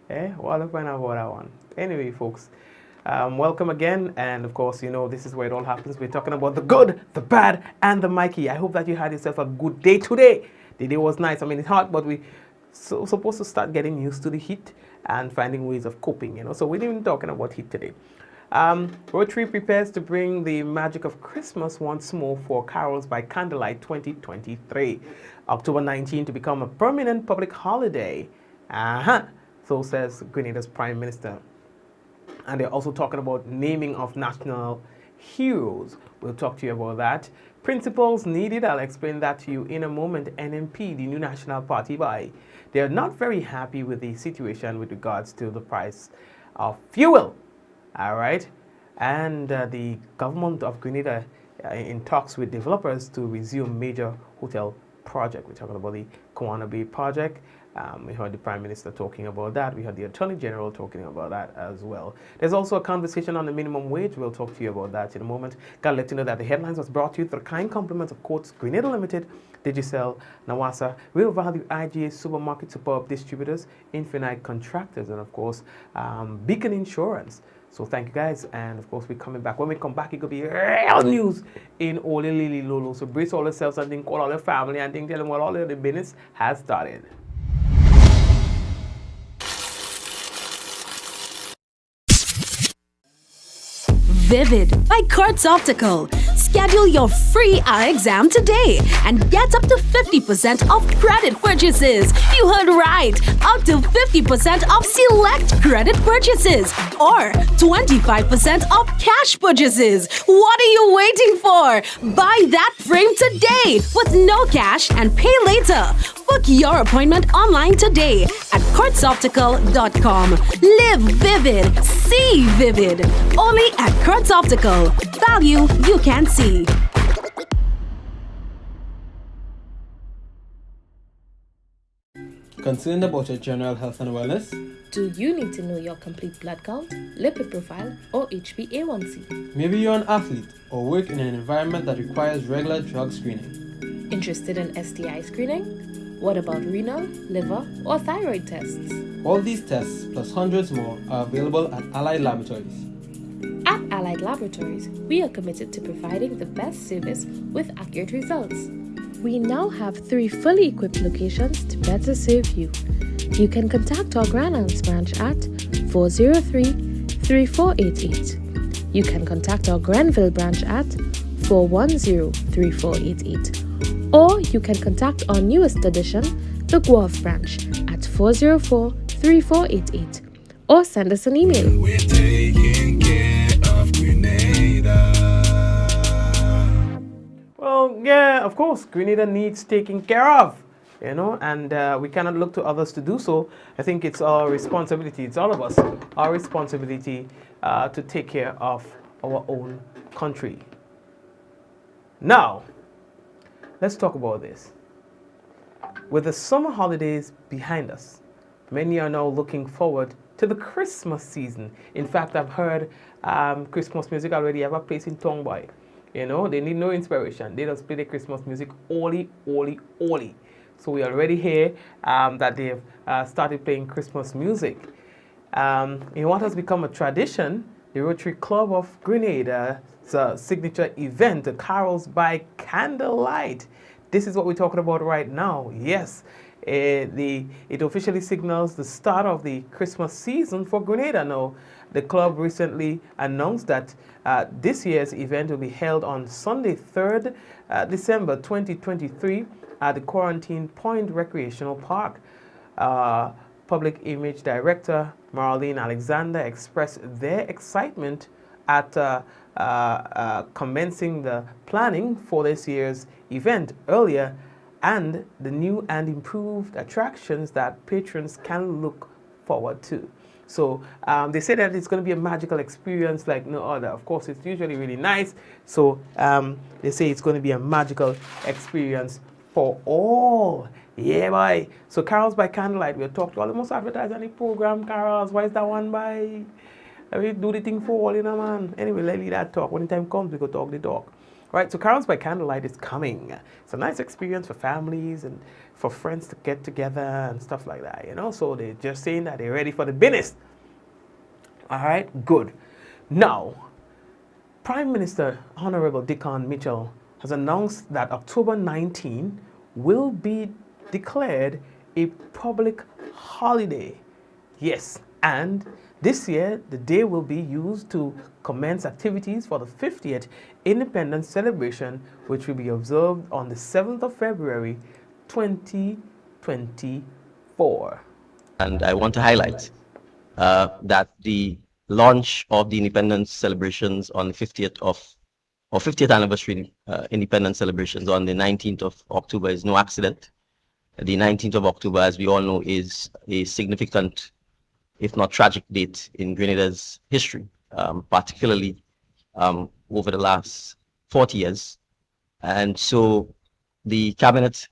What if I know about that one? Anyway, folks, welcome again. And of course, you know, this is where it all happens. We're talking about the good, the bad, and the Mikey. I hope that you had yourself a good day today. The day was nice. I mean, it's hot, but we supposed to start getting used to the heat and finding ways of coping, you know. So we're even talking about heat today. Rotary prepares to bring the magic of Christmas once more for Carols by Candlelight 2023. October 19 to become a permanent public holiday. So says Grenada's Prime Minister. And they're also talking about naming of national heroes. We'll talk to you about that. Principles needed, I'll explain that to you in a moment. NMP, the new national party by. They're not very happy with the situation with regards to the price of fuel. All right. And the government of Grenada in talks with developers to resume major hotel project. We're talking about the Kowana Bay project. We heard the Prime Minister talking about that. We heard the Attorney General talking about that as well. There's also a conversation on the minimum wage. We'll talk to you about that in a moment. Gotta let you know that the headlines was brought to you through the kind compliments of Courts Grenada Limited, Digicel, Nawasa, Real Value IGA, Supermarket Superb Distributors, Infinite Contractors, and of course, Beacon Insurance. So thank you guys, and of course we're coming back. When we come back, it could be real news in Ole Lily Lolo. So brace all yourselves and then call all your family and then tell them what all the business has started. Vivid by Kurtz Optical. Schedule your free eye exam today and get up to 50% off credit purchases. You heard right, up to 50% off select credit purchases or 25% off cash purchases. What are you waiting for? Buy that frame today with no cash and pay later. Book your appointment online today at kurtzoptical.com. Live vivid, see vivid. Only at Kurtz Optical. Value you can see. Concerned about your general health and wellness? Do you need to know your complete blood count, lipid profile, or HbA1c? Maybe you're an athlete or work in an environment that requires regular drug screening. Interested in STI screening? What about renal, liver, or thyroid tests? All these tests, plus hundreds more, are available at Allied Laboratories. At Allied Laboratories, we are committed to providing the best service with accurate results. We now have 3 fully equipped locations to better serve you. You can contact our Grand Anse branch at 403-3488. You can contact our Grenville branch at 410-3488. Or you can contact our newest addition, the Guelph branch, at 404-3488. Or send us an email. We're taking care of Grenada. Well, yeah, of course, Grenada needs taking care of, you know, and we cannot look to others to do so. I think it's our responsibility, it's all of us, our responsibility to take care of our own country. Now, let's talk about this. With the summer holidays behind us, many are now looking forward to the Christmas season. In fact, I've heard Christmas music already have a place in Tongboy. You know, they need no inspiration. They just play the Christmas music only. So we already hear that they've started playing Christmas music. In what has become a tradition, the Rotary Club of Grenada's signature event, the Carols by Candlelight. This is what we're talking about right now. Yes, it officially signals the start of the Christmas season for Grenada. Now, the club recently announced that this year's event will be held on Sunday, 3rd December 2023 at the Quarantine Point Recreational Park. Public Image Director Marlene Alexander expressed their excitement at commencing the planning for this year's event earlier and the new and improved attractions that patrons can look forward to. So they say that it's going to be a magical experience like no other. Of course, it's usually really nice. So they say it's going to be a magical experience for all. Yeah, boy. So Carols by Candlelight, we'll talk to all the most advertised on the program. Carols, why is that one by? We do the thing for all, you know, man. Anyway, let me that talk. When the time comes, we go talk the talk. Right, so Carols by Candlelight is coming. It's a nice experience for families and for friends to get together and stuff like that, you know. So they're just saying that they're ready for the business. All right, good. Now, Prime Minister Honorable Dickon Mitchell has announced that October 19 will be declared a public holiday. Yes, and this year the day will be used to commence activities for the 50th Independence Celebration, which will be observed on the 7th of February 2024. And I want to highlight that the launch of the independence celebrations on the 50th anniversary independence celebrations on the 19th of October is no accident. The 19th of October, as we all know, is a significant, if not tragic, date in Grenada's history, particularly over the last 40 years. And so the cabinet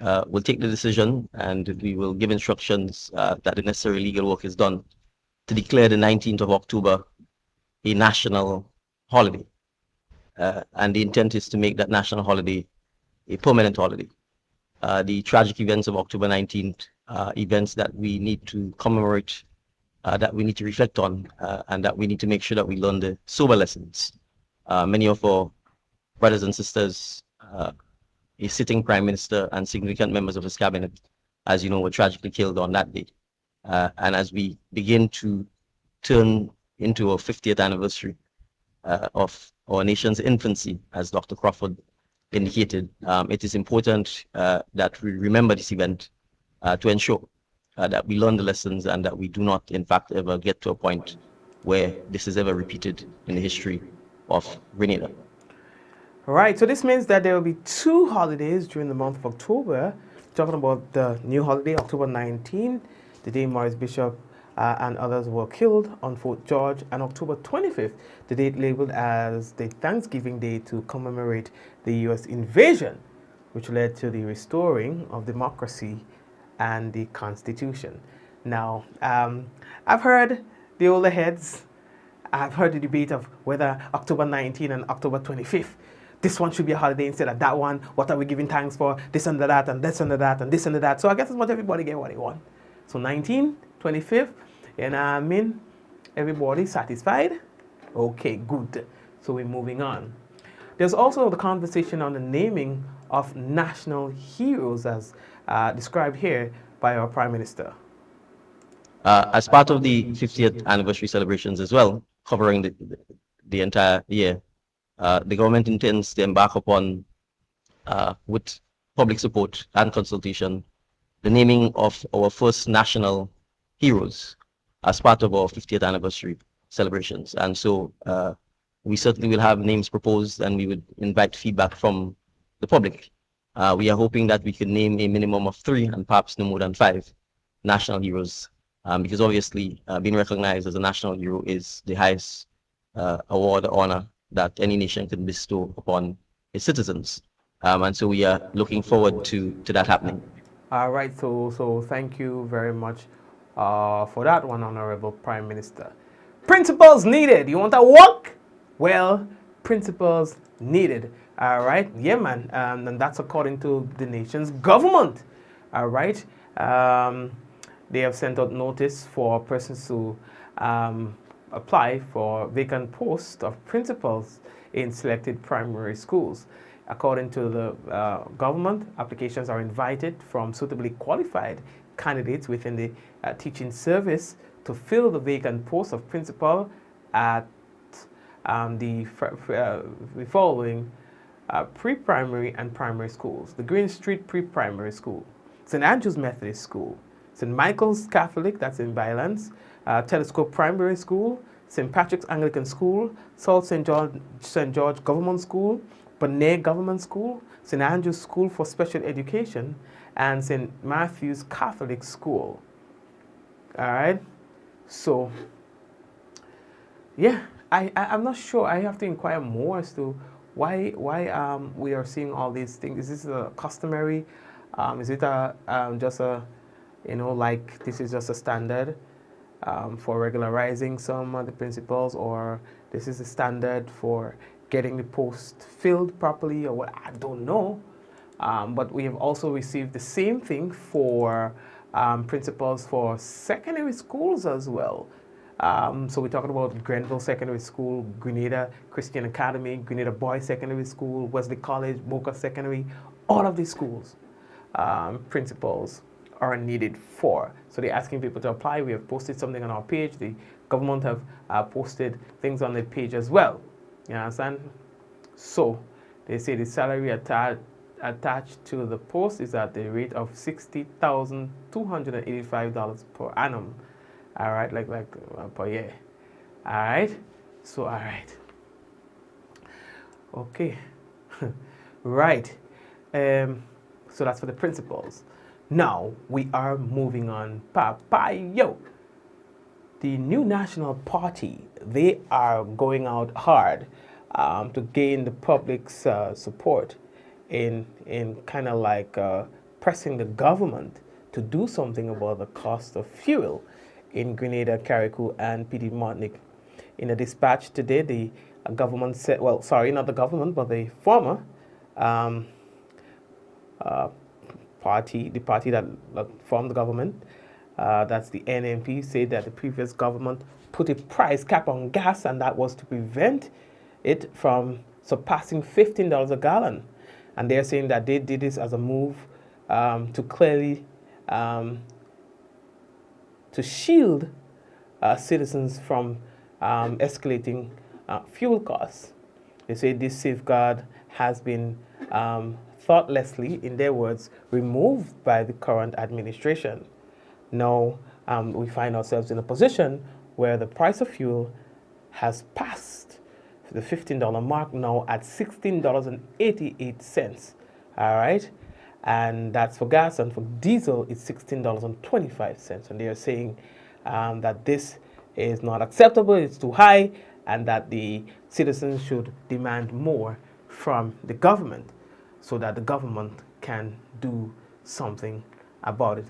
will take the decision, and we will give instructions that the necessary legal work is done to declare the 19th of October a national holiday. And the intent is to make that national holiday a permanent holiday. The tragic events of October 19th are events that we need to commemorate, that we need to reflect on, and that we need to make sure that we learn the sober lessons. Many of our brothers and sisters, a sitting prime minister and significant members of his cabinet, as you know, were tragically killed on that day. And as we begin to turn into a 50th anniversary of our nation's infancy, as Dr. Crawford indicated, it is important that we remember this event to ensure that we learn the lessons and that we do not, in fact, ever get to a point where this is ever repeated in the history of Grenada. Right, so this means that there will be 2 holidays during the month of October. Talking about the new holiday, October 19, the day Maurice Bishop and others were killed on Fort George, and October 25th, the date labeled as the Thanksgiving Day to commemorate the U.S. invasion, which led to the restoring of democracy and the Constitution. Now, I've heard the older heads, I've heard the debate of whether October 19 and October 25th, this one should be a holiday instead of that one. What are we giving thanks for? This and that, and this and that, and this and that. So I guess it's what everybody get what they want. So 19, 25th, and I mean, everybody satisfied? Okay, good. So we're moving on. There's also the conversation on the naming of national heroes as described here by our Prime Minister. As part of the 50th anniversary celebrations as well, covering the entire year, the government intends to embark upon, with public support and consultation, the naming of our first national heroes as part of our 50th anniversary celebrations. And so we certainly will have names proposed, and we would invite feedback from the public. We are hoping that we can name a minimum of 3 and perhaps no more than 5 national heroes, because obviously being recognized as a national hero is the highest award or honor that any nation can bestow upon its citizens. And so we are looking forward to that happening. All right, so thank you very much for that one, Honorable Prime Minister. Principles needed. You want to work? Well, principles needed. All right, yeah, man. And that's according to the nation's government. All right. They have sent out notice for persons to apply for vacant posts of principals in selected primary schools. According to the government, applications are invited from suitably qualified candidates within the teaching service to fill the vacant post of principal at the following pre-primary and primary schools: the Green Street Pre-Primary School, St. Andrew's Methodist School, St. Michael's Catholic, that's in Bylands, Telescope Primary School, St. Patrick's Anglican School, South St. George Government School, Bonaire Government School, St. Andrew's School for Special Education, and St. Matthew's Catholic School. All right, so yeah, I'm not sure. I have to inquire more as to why we are seeing all these things. Is this a customary? Is it just a, like this is just a standard for regularizing some of the principles, or this is a standard for getting the post filled properly or what, I don't know. But we have also received the same thing for principals for secondary schools as well. So we're talking about Grenville Secondary School, Grenada Christian Academy, Grenada Boys Secondary School, Wesley College, Boca Secondary, all of these schools, principals are needed for. So they're asking people to apply. We have posted something on our page. The government have posted things on their page as well. You understand? So they say the salary attached to the post is at the rate of $60,285 per annum. All right, like per year. All right. So all right. Okay. Right. So that's for the principals. Now we are moving on. Papayo. The new national party, they are going out hard to gain the public's support in kind of like pressing the government to do something about the cost of fuel in Grenada, Carriacou, and PD Martinique. In a dispatch today, the government said, well, sorry, not the government, but the former party, the party that formed the government, that's the NMP, said that the previous government put a price cap on gas, and that was to prevent it from surpassing $15 a gallon. And they're saying that they did this as a move to clearly to shield citizens from escalating fuel costs. They say this safeguard has been thoughtlessly, in their words, removed by the current administration. Now we find ourselves in a position where the price of fuel has passed the $15 mark, now at $16.88. All right. And that's for gas, and for diesel, it's $16.25. And they are saying that this is not acceptable, it's too high, and that the citizens should demand more from the government so that the government can do something about it.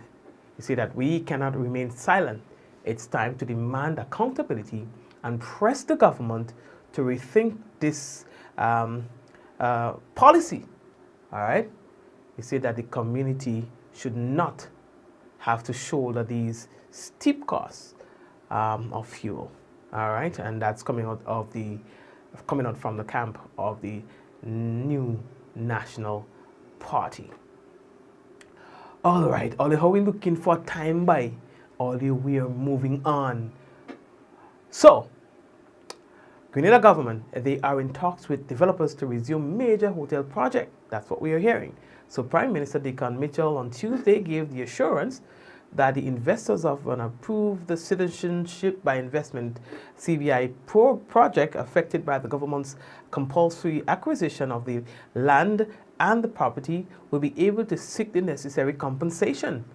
You see that we cannot remain silent. It's time to demand accountability and press the government to rethink this policy. All right? You see that the community should not have to shoulder these steep costs of fuel. All right, and that's coming out from the camp of the new national party. All right, Ollie, how are we looking for time by? Ollie, we are moving on. So, Grenada government, they are in talks with developers to resume major hotel project. That's what we are hearing. So Prime Minister Deacon Mitchell on Tuesday gave the assurance that the investors of an approved the Citizenship by Investment CBI project affected by the government's compulsory acquisition of the land and the property will be able to seek the necessary compensation.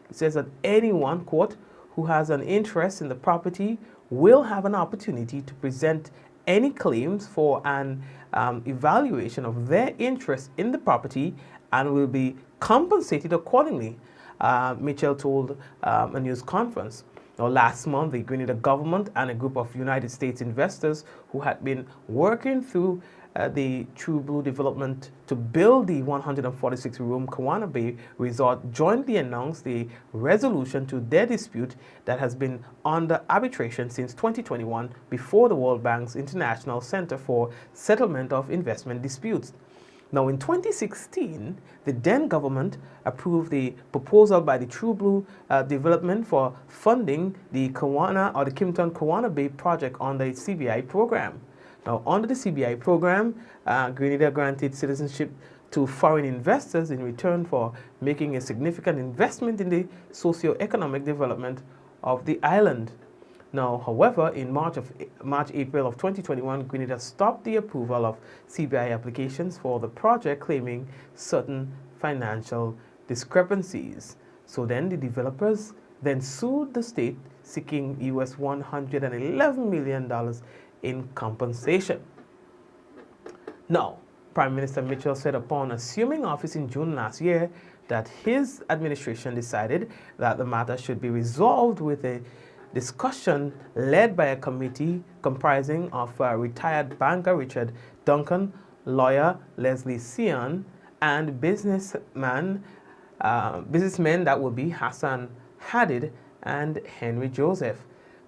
It says that anyone, quote, who has an interest in the property will have an opportunity to present any claims for an evaluation of their interest in the property and will be compensated accordingly, Mitchell told a news conference. Now, last month, the Grenada government and a group of United States investors who had been working through the True Blue development to build the 146-room Kawana Bay resort jointly announced the resolution to their dispute that has been under arbitration since 2021 before the World Bank's International Center for Settlement of Investment Disputes. Now, in 2016, the then government approved the proposal by the True Blue development for funding the Kawana or the Kimpton Kawana Bay project under the CBI program. Now, under the CBI program, Grenada granted citizenship to foreign investors in return for making a significant investment in the socio-economic development of the island. Now, however, in March-April of 2021, Grenada stopped the approval of CBI applications for the project, claiming certain financial discrepancies. So then the developers then sued the state, seeking US $111 million in compensation. Now, Prime Minister Mitchell said upon assuming office in June last year that his administration decided that the matter should be resolved with a discussion led by a committee comprising of retired banker Richard Duncan, lawyer Leslie Sion, and businessmen that will be Hassan Hadid and Henry Joseph.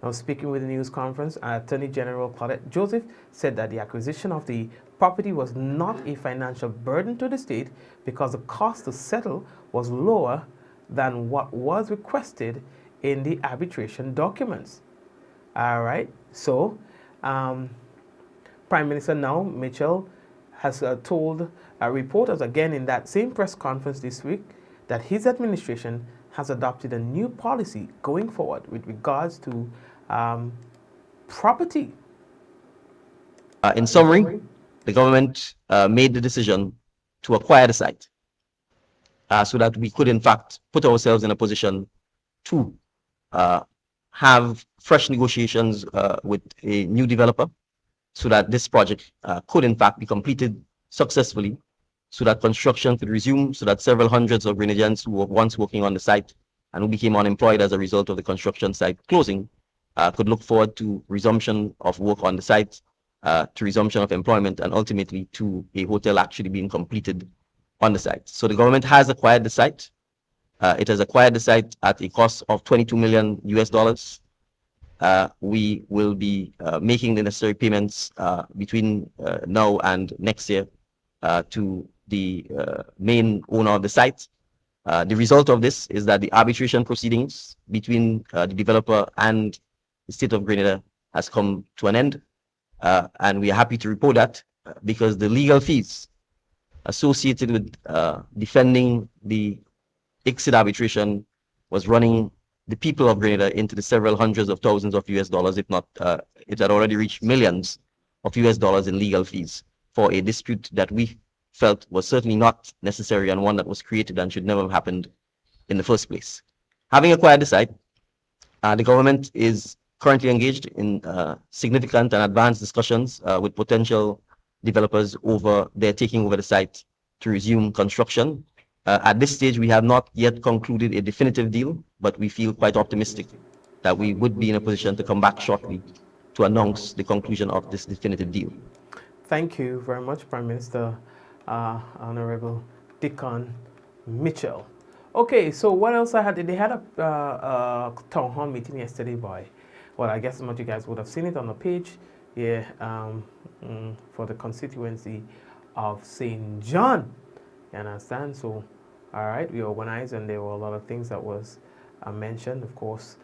Now, speaking with the news conference, Attorney General Claudette Joseph said that the acquisition of the property was not a financial burden to the state because the cost to settle was lower than what was requested in the arbitration documents. All right, so Prime Minister now, Mitchell, has told reporters again in that same press conference this week that his administration has adopted a new policy going forward with regards to property. In summary, the government made the decision to acquire the site so that we could, in fact, put ourselves in a position to have fresh negotiations with a new developer so that this project could, in fact, be completed successfully, so that construction could resume, so that several hundreds of Grenadians who were once working on the site and who became unemployed as a result of the construction site closing could look forward to resumption of work on the site, to resumption of employment, and ultimately to a hotel actually being completed on the site. So the government has acquired the site. It has acquired the site at a cost of $22 million US. We will be making the necessary payments between now and next year to the main owner of the site. The result of this is that the arbitration proceedings between the developer and the state of Grenada has come to an end. And we are happy to report that because the legal fees associated with defending the exit arbitration was running the people of Grenada into the several hundreds of thousands of US dollars, if not, it had already reached millions of US dollars in legal fees for a dispute that we felt was certainly not necessary and one that was created and should never have happened in the first place. Having acquired the site, the government is currently engaged in significant and advanced discussions with potential developers over their taking over the site to resume construction. At this stage, we have not yet concluded a definitive deal, but we feel quite optimistic that we would be in a position to come back shortly to announce the conclusion of this definitive deal. Thank you very much, Prime Minister Honorable Dickon Mitchell. Okay, so what else I had? They had a town hall meeting yesterday, boy. Well, I guess some of you guys would have seen it on the page, yeah, for the constituency of St. John. You understand? So, all right, we organized, and there were a lot of things that was mentioned. Of course,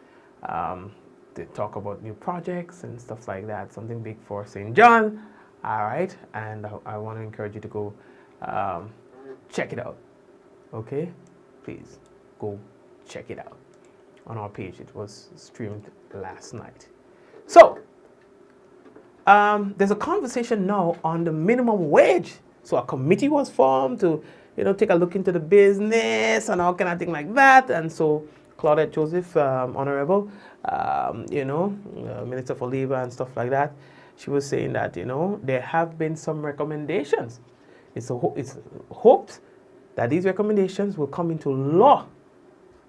they talk about new projects and stuff like that. Something big for St. John. All right, and I want to encourage you to go check it out. Okay, please go check it out on our page. It was streamed last night. So there's a conversation now on the minimum wage. So a committee was formed to, take a look into the business and all kind of thing like that. And so Claudette Joseph, Honorable, Minister for Labor and stuff like that, she was saying that, there have been some recommendations. It's hoped that these recommendations will come into law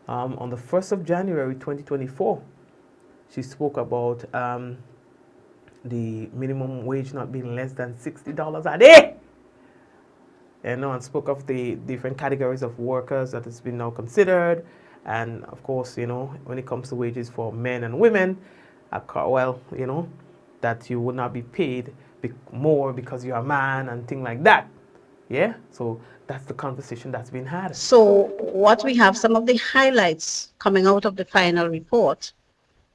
on the 1st of January 2024. She spoke about the minimum wage not being less than $60 a day. And spoke of the different categories of workers that has been now considered. And of course, when it comes to wages for men and women, that you would not be paid more because you're a man and things like that. Yeah, so that's the conversation that's been had. So what we have, some of the highlights coming out of the final report,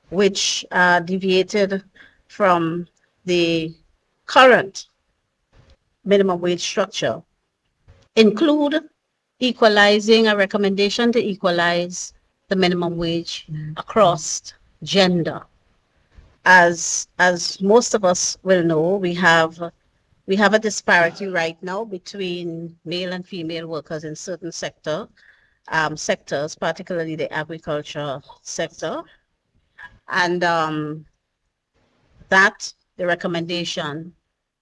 which deviated from the current minimum wage structure, include equalizing, a recommendation to equalize the minimum wage across gender. As most of us will know, we have a disparity right now between male and female workers in certain sectors, particularly the agriculture sector. And that the recommendation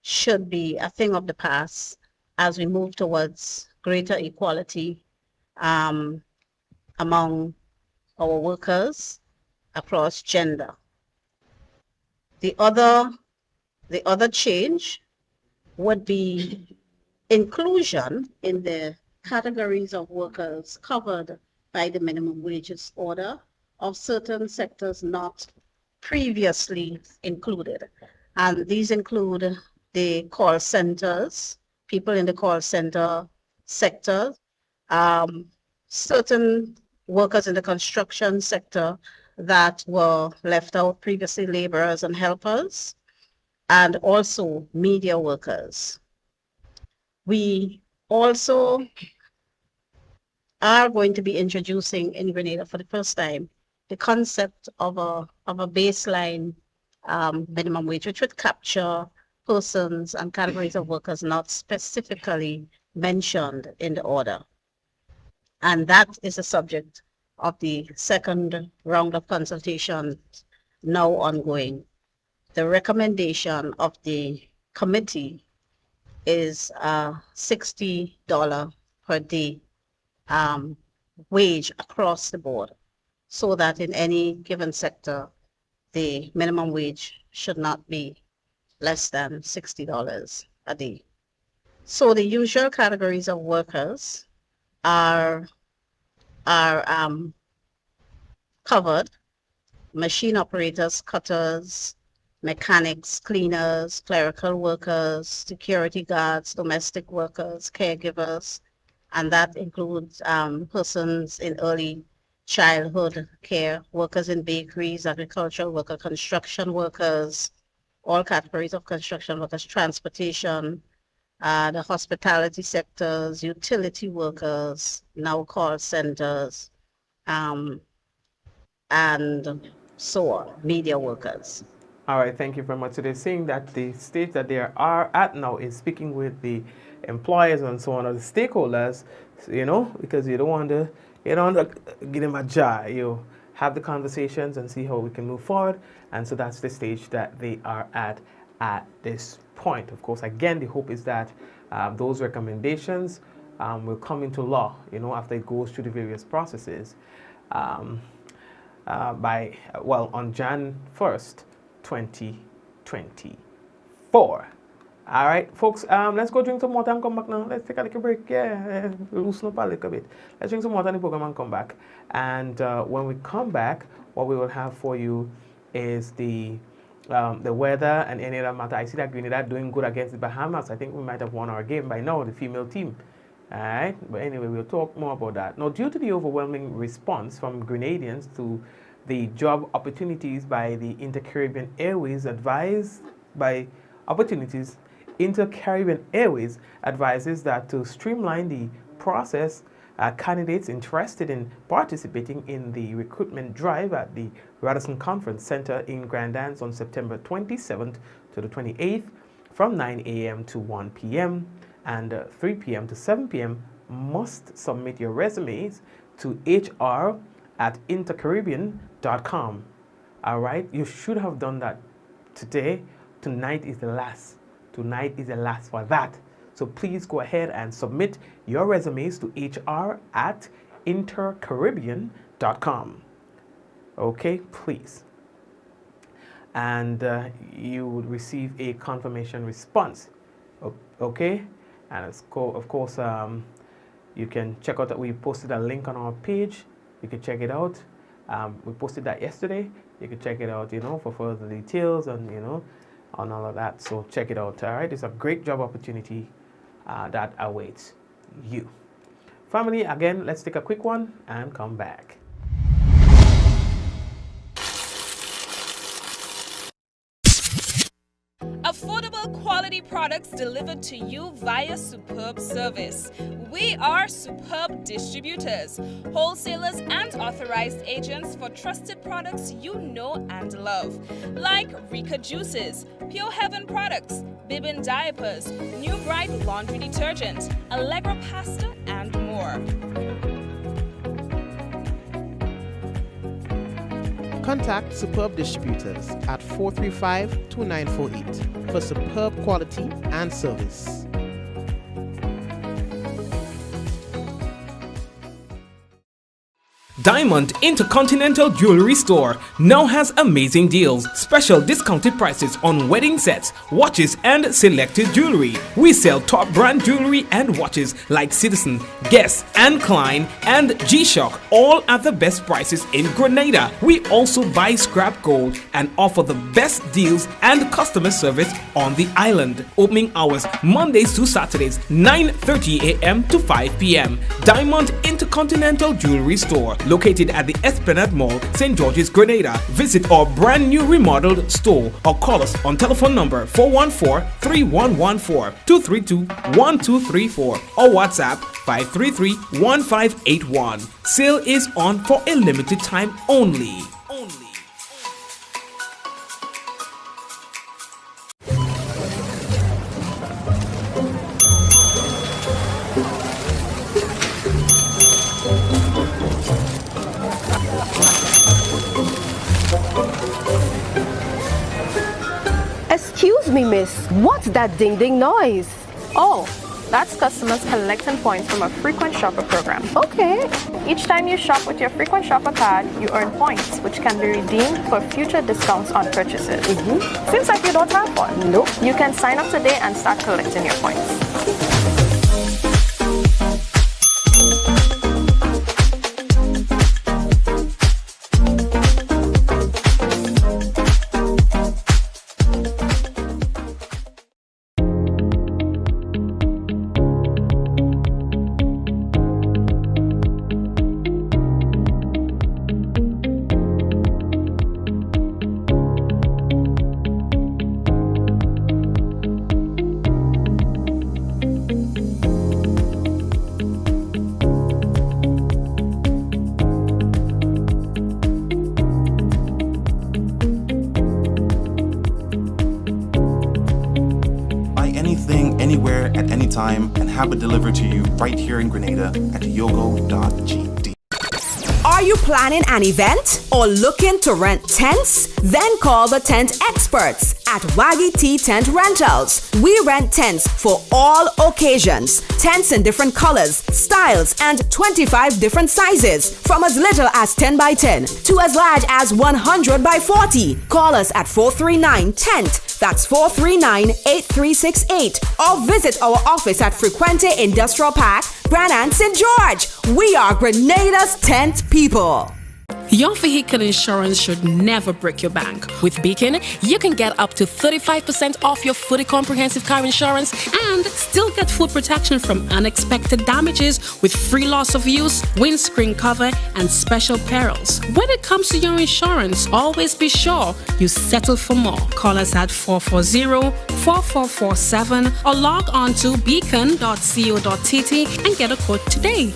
should be a thing of the past as we move towards greater equality among our workers across gender. The other change would be inclusion in the categories of workers covered by the minimum wages order of certain sectors not previously included. And these include the call centers, people in the call center sector, certain workers in the construction sector that were left out previously, laborers and helpers, and also media workers. We also are going to be introducing in Grenada for the first time the concept of a baseline minimum wage, which would capture persons and categories of workers not specifically mentioned in the order. And that is the subject of the second round of consultations now ongoing. The recommendation of the committee is $60 per day wage across the board, so that in any given sector, the minimum wage should not be less than $60 a day. So the usual categories of workers are covered: machine operators, cutters, mechanics, cleaners, clerical workers, security guards, domestic workers, caregivers, and that includes persons in early childhood care, workers in bakeries, agricultural workers, construction workers, all categories of construction workers, transportation, the hospitality sectors, utility workers, now call centers, and so on, media workers. All right, thank you very much. So they're saying that the stage that they are at now is speaking with the employers and so on, or the stakeholders, because you don't want to give them a jar. You have the conversations and see how we can move forward. And so that's the stage that they are at this point. Of course, again, the hope is that those recommendations will come into law, after it goes through the various processes on Jan 1st, 2024. All right, folks, let's go drink some water and come back now. Let's take a little break. Yeah, loosen up a little bit. Let's drink some water in the program and come back. And when we come back, what we will have for you is the weather and any other matter. I see that Grenada doing good against the Bahamas. I think we might have won our game by now, the female team. All right, but anyway, we'll talk more about that. Now, due to the overwhelming response from Grenadians to the job opportunities by the Inter-Caribbean Airways Inter-Caribbean Airways advises that to streamline the process, candidates interested in participating in the recruitment drive at the Radisson Conference Center in Grand Anse on September 27th to the 28th from 9 a.m. to 1 p.m. and 3 p.m. to 7 p.m. must submit your resumes to hr@intercaribbean.com. All right, you should have done that today. Tonight is the last for that. So please go ahead and submit your resumes to hr@intercaribbean.com. Okay, please. And you would receive a confirmation response. Okay, and of course, you can check out that we posted a link on our page. You can check it out. We posted that yesterday. You can check it out, for further details and, on all of that. So check it out, all right? It's a great job opportunity that awaits you. Family, again, let's take a quick one and come back. Affordable quality products delivered to you via Superb Service. We are Superb Distributors, wholesalers and authorized agents for trusted products you know and love, like Rika Juices, Pure Heaven products, Bibin diapers, New Bright laundry detergent, Allegra pasta, and more. Contact Superb Distributors at 435-2948 for superb quality and service. Diamond Intercontinental Jewelry Store now has amazing deals, special discounted prices on wedding sets, watches and selected jewelry. We sell top brand jewelry and watches like Citizen, Guess and Klein and G-Shock, all at the best prices in Grenada. We also buy scrap gold and offer the best deals and customer service on the island. Opening hours Mondays to Saturdays 9:30 a.m. to 5 p.m. Diamond Intercontinental Jewelry Store, located at the Esplanade Mall, St. George's, Grenada. Visit our brand new remodeled store or call us on telephone number 414-3114, 232-1234 or WhatsApp 533-1581. Sale is on for a limited time only. Excuse me, miss. What's that ding-ding noise? Oh, that's customers collecting points from a frequent shopper program. Okay. Each time you shop with your frequent shopper card, you earn points, which can be redeemed for future discounts on purchases. Seems like you don't have one. Nope. You can sign up today and start collecting your points. Anywhere at any time and have it delivered to you right here in Grenada at yogo.gd. Are you planning an event or looking to rent tents? Then call the tent experts at Waggy T Tent Rentals. We rent tents for all occasions. Tents in different colors, styles, and 25 different sizes, from as little as 10 by 10 to as large as 100 by 40. Call us at 439-TENT. That's 439-8368. Or visit our office at Frequente Industrial Park, Brannan, St. George. We are Grenada's tent people. Your vehicle insurance should never break your bank. With Beacon, you can get up to 35% off your fully comprehensive car insurance and still get full protection from unexpected damages with free loss of use, windscreen cover, and special perils. When it comes to your insurance, always be sure you settle for more. Call us at 440-4447 or log on to beacon.co.tt and get a quote today.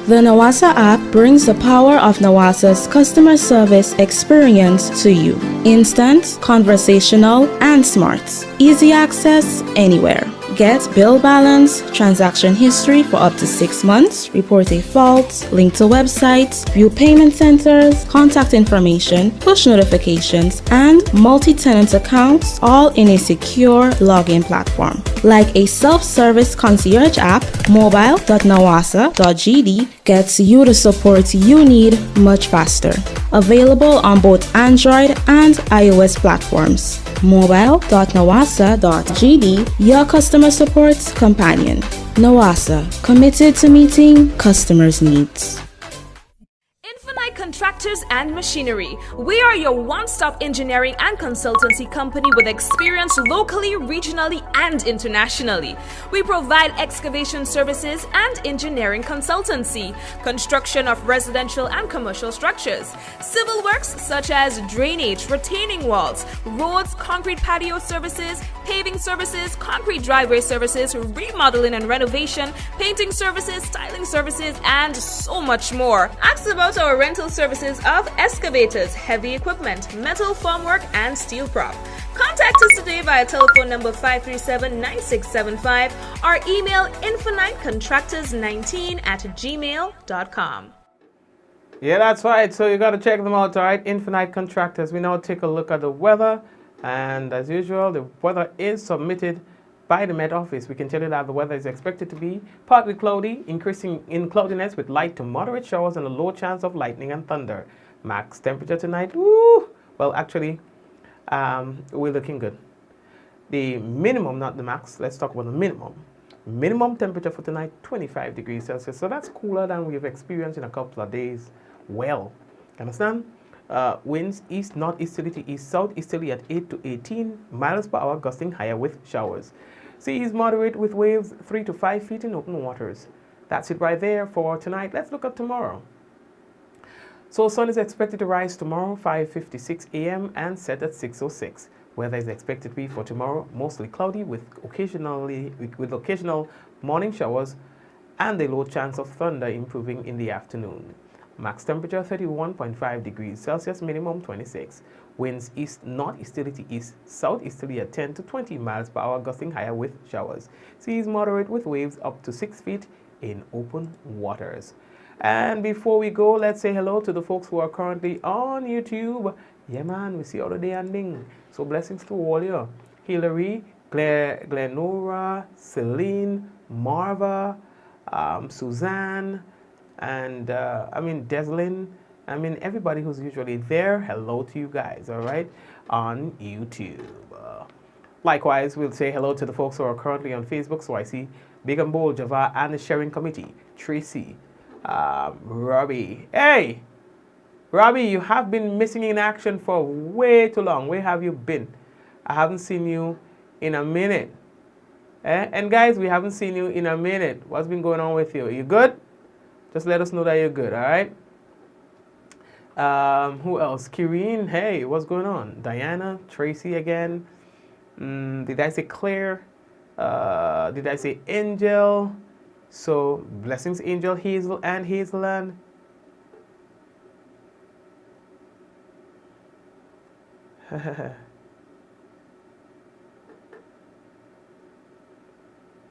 The Nawasa app brings the power of Nawasa's customer service experience to you. Instant, conversational, and smart. Easy access anywhere. Get bill balance, transaction history for up to 6 months, report a fault, link to websites, view payment centers, contact information, push notifications, and multi-tenant accounts, all in a secure login platform. Like a self-service concierge app, mobile.nawasa.gd gets you the support you need much faster. Available on both Android and iOS platforms. mobile.nawasa.gd, your customer support companion. Nawasa, committed to meeting customers' needs. Contractors and Machinery. We are your one-stop engineering and consultancy company with experience locally, regionally, and internationally. We provide excavation services and engineering consultancy, construction of residential and commercial structures, civil works such as drainage, retaining walls, roads, concrete patio services, paving services, concrete driveway services, remodeling and renovation, painting services, styling services, and so much more. Ask about our rental services of excavators, heavy equipment, metal formwork, and steel prop. Contact us today via telephone number 537-9675 or email infinitecontractors19@gmail.com. Yeah, that's right. So you got to check them out, all right? Infinite Contractors. We now take a look at the weather. And as usual, the weather is submitted by the Met Office, we can tell you that the weather is expected to be partly cloudy, increasing in cloudiness with light to moderate showers and a low chance of lightning and thunder. Max temperature tonight, woo! Well, actually, we're looking good. The minimum, not the max, let's talk about the minimum. Minimum temperature for tonight, 25 degrees Celsius. So that's cooler than we've experienced in a couple of days. Well, understand? Winds east, northeasterly to east, southeasterly at 8 to 18 miles per hour, gusting higher with showers. Seas moderate with waves 3 to 5 feet in open waters. That's it right there for tonight. Let's look at tomorrow. So sun is expected to rise tomorrow 5:56 a.m. and set at 6:06. Weather is expected to be for tomorrow mostly cloudy with occasional morning showers and a low chance of thunder improving in the afternoon. Max temperature 31.5 degrees Celsius, minimum 26. Winds east northeasterly to east, southeasterly at 10 to 20 miles per hour, gusting higher with showers. Seas moderate with waves up to 6 feet in open waters. And before we go, let's say hello to the folks who are currently on YouTube. Yeah, man, we see all the day ending. So blessings to all you. Hillary, Glenora, Celine, Marva, Suzanne, and Deslin. Everybody who's usually there, hello to you guys, all right, on YouTube. Likewise, we'll say hello to the folks who are currently on Facebook. So I see Big and Bold, Java, and the sharing committee, Tracy, Robbie. Hey, Robbie, you have been missing in action for way too long. Where have you been? I haven't seen you in a minute. And guys, we haven't seen you in a minute. What's been going on with you? You good? Just let us know that you're good, all right? Who else? Kireen, hey, what's going on? Diana, Tracy again. Did I say Claire? Did I say Angel? So, blessings, Angel, Hazel, and Hazeland.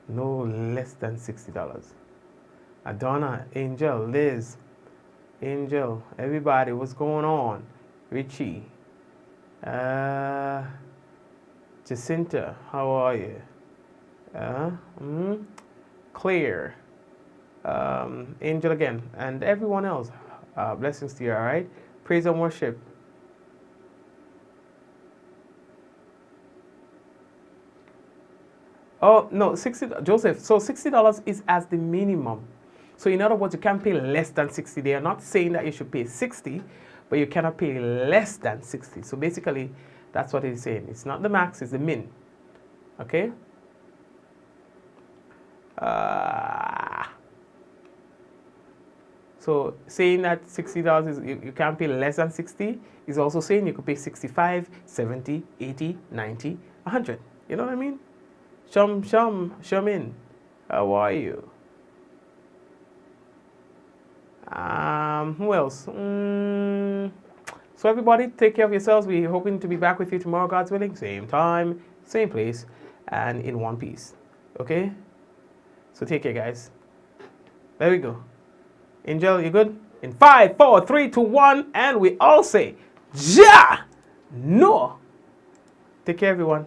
No less than $60. Adonna, Angel, Liz, Angel, everybody, what's going on? Richie, Jacinta, how are you? Claire, Angel again, and everyone else. Blessings to you, all right? Praise and worship. Oh, no, Joseph, so $60 is as the minimum. So in other words, you can't pay less than 60. They are not saying that you should pay 60, but you cannot pay less than 60. So basically, that's what it's saying. It's not the max, it's the min. Okay? So saying that $60 is you can't pay less than 60 is also saying you could pay 65, 70, 80, 90, 100. You know what I mean? Shamin, how are you? Who else? So everybody, take care of yourselves. We're hoping to be back with you tomorrow, God's willing. Same time, same place, and in one piece. Okay? So take care, guys. There we go. Angel, you good? In 5, 4, 3, 2, 1, and we all say, Ja! No! Take care, everyone.